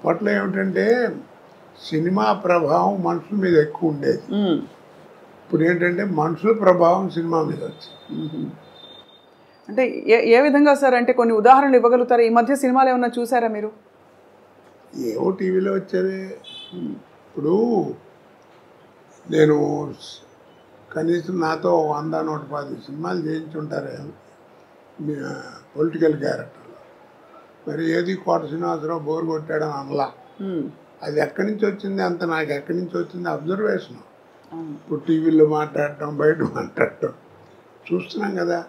అప్పట్లో ఏమిటంటే సినిమా ప్రభావం మనుషుల మీద ఎక్కువ ఉండేది. ఇప్పుడు ఏంటంటే మనుషుల ప్రభావం సినిమా మీద వచ్చింది. అంటే ఏ విధంగా సార్? అంటే కొన్ని ఉదాహరణలు ఇవ్వగలుగుతారా? ఈ మధ్య సినిమాలు ఏమన్నా చూసారా మీరు? ఏవో టీవీలో వచ్చేవి. ఇప్పుడు నేను కనీసం నాతో 100-110 సినిమాలు చేయించుంటారు పొలిటికల్ క్యారెక్టర్లో. మరి ఏది కోట శ్రీనివాసరావు బోర్ కొట్టాడని అనలా. అది ఎక్కడి నుంచి వచ్చింది అంత నాకు ఎక్కడి నుంచి వచ్చింది అబ్జర్వేషన్. ఇప్పుడు టీవీలో మాట్లాడటం బయట మాట్లాడటం చూస్తున్నాం కదా.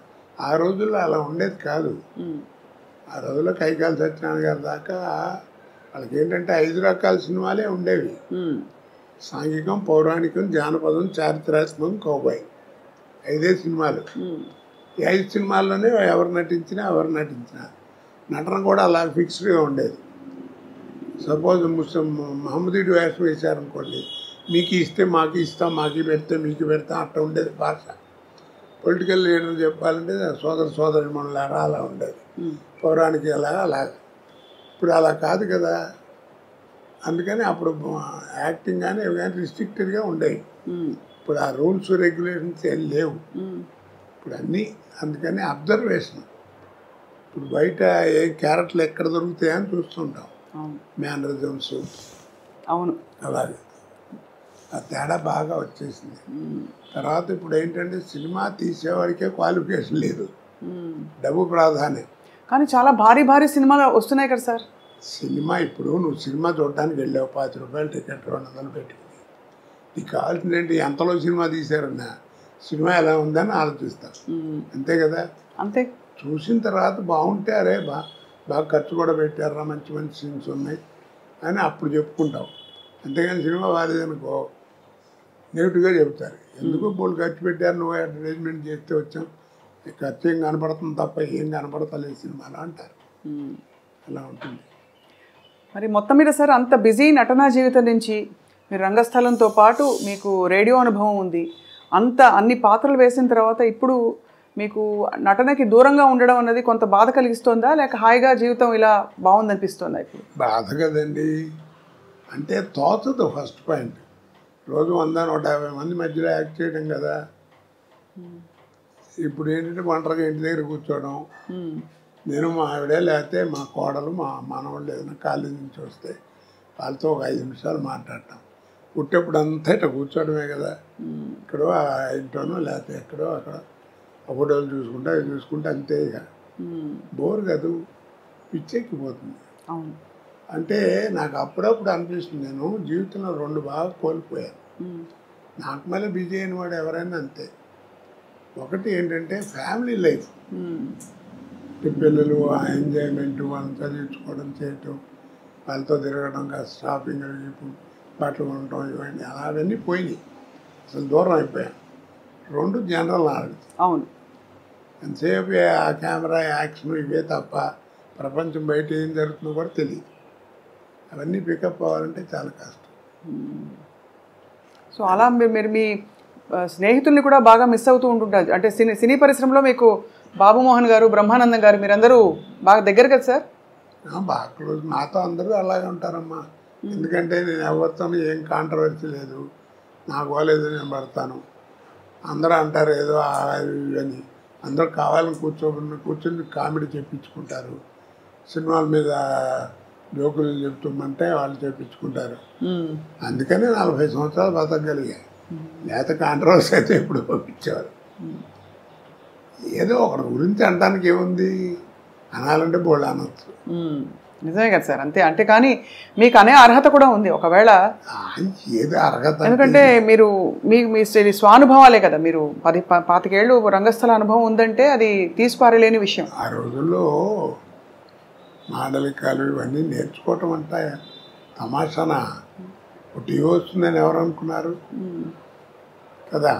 ఆ రోజుల్లో అలా ఉండేది కాదు. ఆ రోజుల్లో కైకాల సత్యనారాయణ గారి దాకా వాళ్ళకి ఏంటంటే 5 రకాల సినిమాలే ఉండేవి. సాంఘికం, పౌరాణికం, జానపదం, చారిత్రాత్మకం, కౌబాయ్. 5 సినిమాలు. ఈ 5 సినిమాల్లోనే ఎవరు నటించినా నటన కూడా అలా ఫిక్స్డ్గా ఉండేది. సపోజ్ మహమ్మదీడు వేషం వేశారనుకోండి, మీకు ఇస్తే మాకు ఇస్తాం, మాకు పెడితే మీకు పెడతాం, అట్లా ఉండేది భాష. పొలిటికల్ లీడర్ చెప్పాలంటే సోదరి మనలారా అలా ఉండేది. పౌరాణిక అలాగా. ఇప్పుడు అలా కాదు కదా. అందుకని అప్పుడు యాక్టింగ్ కానీ ఇవి కానీ రిస్ట్రిక్టెడ్గా ఉండేవి. ఇప్పుడు ఆ రూల్స్ రెగ్యులేషన్స్ ఏం లేవు. ఇప్పుడు అన్నీ అందుకని అబ్జర్వేషన్. ఇప్పుడు బయట ఏ క్యారెక్టర్లు ఎక్కడ దొరుకుతాయని చూస్తుంటాం. మేనరిజమ్స్ అవును అలాగే ఆ తేడా బాగా వచ్చేసింది. తర్వాత ఇప్పుడు ఏంటంటే సినిమా తీసేవాడికే క్వాలిఫికేషన్ లేదు, డబ్బు ప్రాధాన్యం. కానీ చాలా భారీ సినిమాలు వస్తున్నాయి కదా సార్. సినిమా ఇప్పుడు నువ్వు సినిమా చూడడానికి వెళ్ళావు, 50 రూపాయలు టికెట్ 200 పెట్టుకుని, నీకు కావాల్సింది ఏంటి? ఎంతలో సినిమా తీశారన్నా సినిమా ఎలా ఉందని ఆలోచిస్తావు. అంతే కదా. అంతే. చూసిన తర్వాత బాగుంటే అరే బాగా ఖర్చు కూడా పెట్టారా, మంచి సీన్స్ ఉన్నాయి అని అప్పుడు చెప్పుకుంటావు. అంతేగాని సినిమా బాగాలేదనుకో నెగిటివ్గా చెబుతారు. ఎందుకు బోళ్ళు ఖర్చు పెట్టారు, నువ్వు అడ్వర్టైజ్మెంట్ చేస్తే వచ్చాం, ఖర్చు ఏం కనపడుతుంది తప్ప ఏం కనపడతలేదు సినిమాలో అంటారు. అలా ఉంటుంది. మరి మొత్తం మీద సార్ అంత బిజీ నటనా జీవితం నుంచి మీరు రంగస్థలంతో పాటు మీకు రేడియో అనుభవం ఉంది, అన్ని పాత్రలు వేసిన తర్వాత ఇప్పుడు మీకు నటనకి దూరంగా ఉండడం అన్నది కొంత బాధ కలిగిస్తుందా, లేక హాయిగా జీవితం ఇలా బాగుందనిపిస్తుందా? ఇప్పుడు బాధ కదండి. అంటే తోచదు. ఫస్ట్ పాయింట్, రోజు 100-150 మంది మధ్యలో యాక్ట్ చేయడం కదా. ఇప్పుడు ఏంటంటే ఒంటరిగా ఇంటి దగ్గర కూర్చోవడం, నేను మా ఆవిడే లేకపోతే మా కోడలు మా మనవాళ్ళు ఏదైనా కాలేజీ నుంచి వస్తే వాళ్ళతో ఒక 5 నిమిషాలు మాట్లాడటం. పుట్టేప్పుడు అంతా ఇట్లా కూర్చోవడమే కదా. ఇక్కడో ఇంట్లోనో లేకపోతే ఎక్కడో అక్కడ ఫోటోలు చూసుకుంటే అవి చూసుకుంటే అంతే. ఇక బోర్ కాదు, పిచ్చెక్కిపోతుంది. అంటే నాకు అప్పుడప్పుడు అనిపిస్తుంది, నేను జీవితంలో 2 బాగా కోల్పోయాను. నాకు మళ్ళీ బిజీ అయిన వాడు ఎవరైనా అంతే. ఒకటి ఏంటంటే ఫ్యామిలీ లైఫ్, పిల్లలు ఆ ఎంజాయ్మెంట్, వాళ్ళని చదివించుకోవడం చేయటం, వాళ్ళతో తిరగడం, కాస్త షాపింగ్ బట్టలు కొనటం, ఇవన్నీ అవన్నీ పోయినాయి. అసలు దూరం అయిపోయాను. 2 జనరల్ నాలెడ్జ్. అవును. ఎంతసేపు ఆ కెమెరా యాక్షన్ ఇవే తప్ప ప్రపంచం బయట ఏం జరుగుతుందో కూడా తెలియదు. అవన్నీ పికప్ అవ్వాలంటే చాలా కష్టం. సో అలా మీరు మీ స్నేహితుల్ని కూడా బాగా మిస్ అవుతూ ఉంటుంటారు. అంటే సినీ పరిశ్రమలో మీకు బాబుమోహన్ గారు, బ్రహ్మానందం గారు మీరందరూ బాగా దగ్గర కదా సార్? బాగా క్లోజ్. నాతో అందరూ అలాగే ఉంటారమ్మా. ఎందుకంటే నేను ఎవరితో ఏం కాంట్రవర్సీ లేదు, నాకు పోలేదు నేను పడతాను. అందరూ అంటారు ఏదో అని, అందరూ కావాలని కూర్చొని కామెడీ చెప్పించుకుంటారు. సినిమాల మీద జోకులు చెప్తామంటే వాళ్ళు చెప్పించుకుంటారు. అందుకనే 40 సంవత్సరాలు బతకగలిగాయి. లేకపోతే కాంట్రవర్సీ అయితే ఇప్పుడు పంపించేవారు. ఏదో ఒకటి గురించి అనడానికి ఏముంది, అనాలంటే బోళ్ళు అనొచ్చు. నిజమే కదా సార్. అంతే. అంటే కానీ మీకు అనే అర్హత కూడా ఉంది ఒకవేళ. ఏదో అర్హత ఎందుకంటే మీరు మీ స్వానుభవాలే కదా. మీరు 25 ఏళ్ళు రంగస్థల అనుభవం ఉందంటే అది తీసిపారలేని విషయం. ఆ రోజుల్లో మాండలికాలు ఇవన్నీ నేర్చుకోవటం అంటే తమాషానా. టీవీ వస్తుందని ఎవరు అనుకున్నారు కదా.